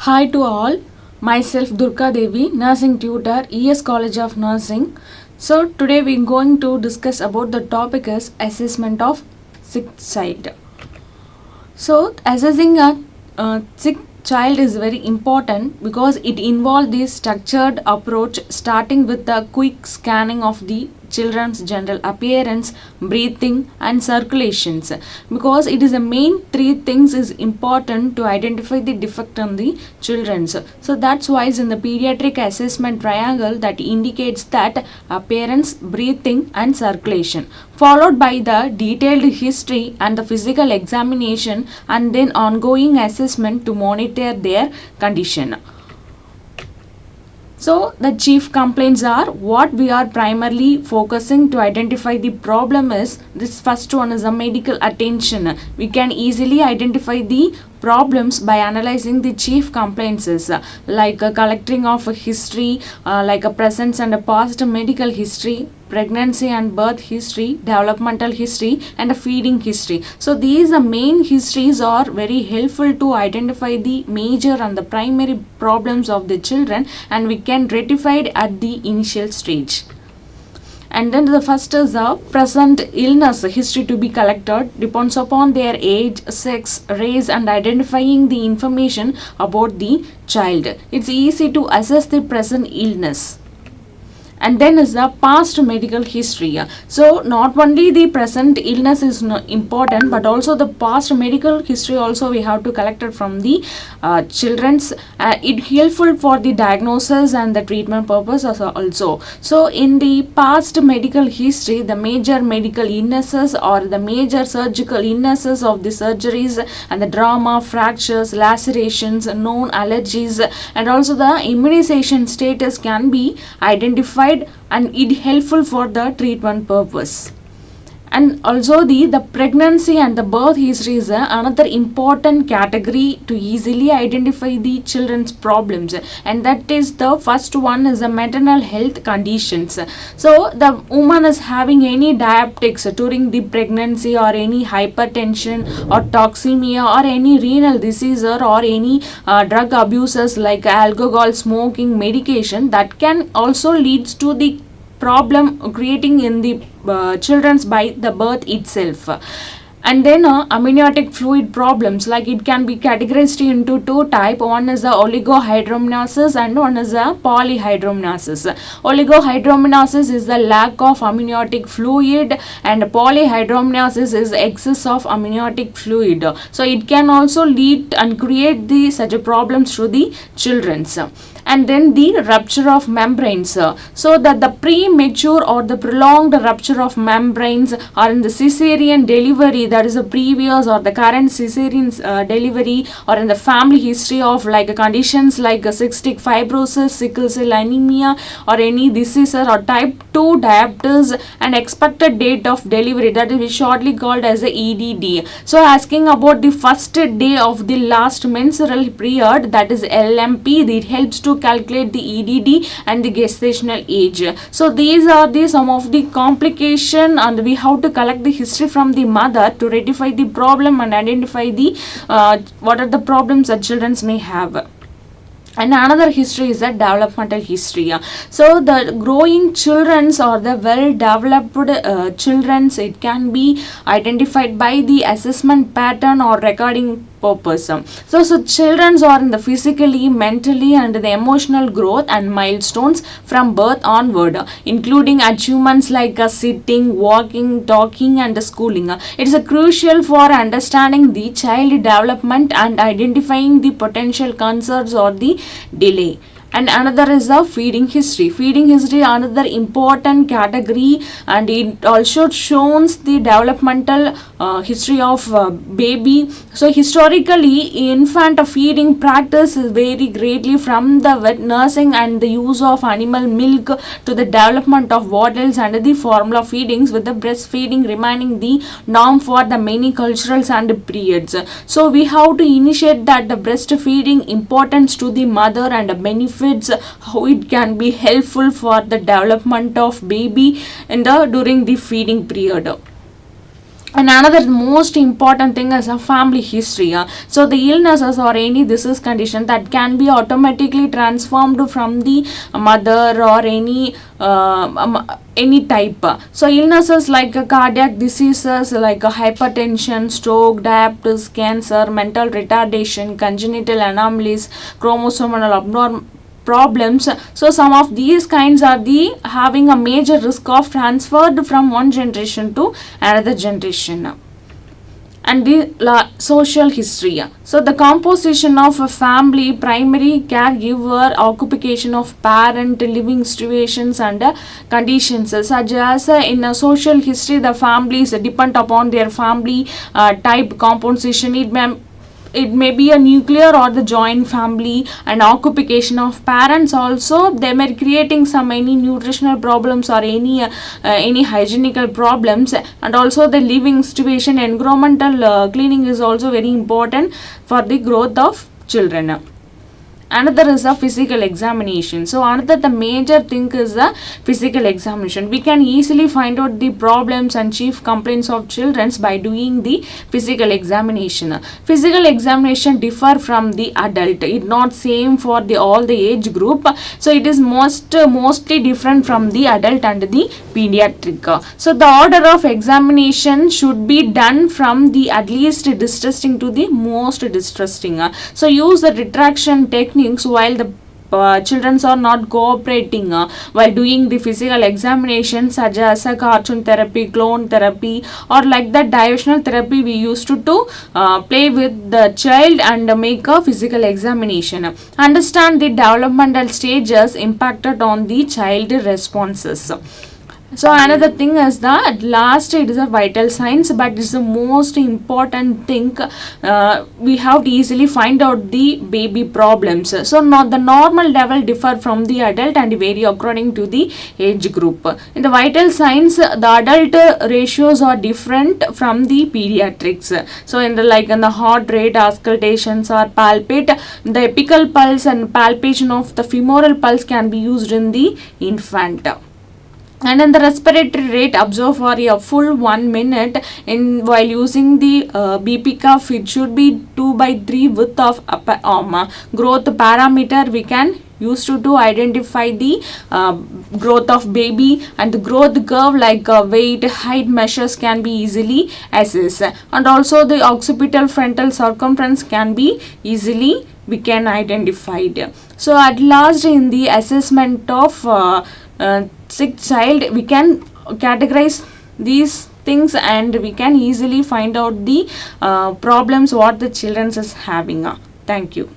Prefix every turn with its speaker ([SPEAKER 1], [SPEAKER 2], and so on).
[SPEAKER 1] Hi to all, myself Durga Devi, nursing tutor, E.S College of Nursing. So today we are going to discuss about the topic is assessment of sick child. So assessing a sick child is very important because it involves the structured approach starting with the quick scanning of the children's general appearance, breathing and circulations, because it is the main three things is important to identify the defect in the children's. So that's why in the pediatric assessment triangle that indicates that appearance, breathing and circulation, followed by the detailed history and the physical examination and then ongoing assessment to monitor their condition. So the chief complaints are what we are primarily focusing to identify the problem is this first one is a medical attention. We can easily identify the problems by analyzing the chief complaints like a collecting of a history, like a present and a past medical history, pregnancy and birth history, developmental history and a feeding history. So these main histories are very helpful to identify the major and the primary problems of the children, and we can rectify it at the initial stage. And then the first is a present illness history to be collected depends upon their age, sex, race and identifying the information about the child. It's easy to assess the present illness. And then is the past medical history. So not only the present illness is important, but also the past medical history also we have to collect it from the children's. It helpful for the diagnosis and the treatment purpose also. So in the past medical history, the major medical illnesses or the major surgical illnesses of the surgeries and the trauma, fractures, lacerations, known allergies and also the immunization status can be identified, and it helpful for the treatment purpose. And also the pregnancy and the birth history is another important category to easily identify the children's problems, and that is the first one is the maternal health conditions. So the woman is having any diabetics during the pregnancy or any hypertension or toxemia or any renal disease or any drug abuses like alcohol, smoking, medication, that can also leads to the problem creating in the children's by the birth itself. And then amniotic fluid problems, like it can be categorized into two types. One is the oligohydramnios and one is the polyhydramnios. Oligohydramnios is the lack of amniotic fluid and polyhydramnios is excess of amniotic fluid. So it can also lead and create the such a problems to the children's. And then the rupture of membranes, so that the premature or the prolonged rupture of membranes or in the cesarean delivery, that is a previous or the current cesarean delivery, or in the family history of like conditions like cystic fibrosis, sickle cell anemia or any diseases or type 2 diabetes and expected date of delivery, that is shortly called as the EDD. So asking about the first day of the last menstrual period, that is LMP, it helps to calculate the EDD and the gestational age. So these are the some of the complication, and we have to collect the history from the mother to rectify the problem and identify the what are the problems that children may have. And another history is the developmental history. So the growing children's or the well developed children's, it can be identified by the assessment pattern or recording purpose. So children are in the physically, mentally and the emotional growth and milestones from birth onward, including achievements like sitting, walking, talking and schooling. It is crucial for understanding the child development and identifying the potential concerns or the delay. And another is the feeding history. Feeding history another important category, and it also shows the developmental history of baby. So historically infant feeding practice vary greatly from the wet nursing and the use of animal milk to the development of bottles and the formula feedings, with the breastfeeding remaining the norm for the many cultures and periods. So we have to initiate that the breastfeeding importance to the mother and benefits, how it can be helpful for the development of baby in the during the feeding period. And another most important thing is a family history. So the illnesses or any disease condition that can be automatically transformed from the mother or any type. So illnesses like cardiac diseases like hypertension, stroke, diabetes, cancer, mental retardation, congenital anomalies, chromosomal abnormal problems. So some of these kinds are the having a major risk of transferred from one generation to another generation. And the social history. So the composition of a family, primary caregiver, occupation of parent, living situations and conditions, such as in a social history the families depend upon their family type composition. It may be a nuclear or the joint family, and occupation of parents also they may creating some any nutritional problems or any hygienical problems. And also the living situation, environmental cleaning is also very important for the growth of children. Another is a physical examination. So another the major thing is the physical examination. We can easily find out the problems and chief complaints of children by doing the physical examination. Physical examination differ from the adult. It not same for the all the age group. So it is mostly different from the adult and the pediatric. So the order of examination should be done from the at least distressing to the most distressing. So use the retraction techniques while the children are not cooperating while doing the physical examination, such as cartoon therapy, clone therapy, or like that diversional therapy we used to play with the child and make a physical examination. Understand the developmental stages impacted on the child responses. So another thing is that at last it is a vital signs, but it's the most important thing. We have to easily find out the baby problems. So not the normal level differ from the adult and vary according to the age group. In the vital signs, the adult ratios are different from the pediatrics. So in the heart rate, auscultations or palpate, the apical pulse and palpation of the femoral pulse can be used in the infant. And in the respiratory rate, observe for a full 1 minute while using the BP cuff. It should be 2/3 width of upper arm. Growth parameter we can use to identify the growth of baby, and the growth curve like weight, height measures can be easily assessed. And also the occipital frontal circumference can be easily we can identified. So at last in the assessment of sick child, we can categorize these things and we can easily find out the problems what the children is having. Thank you.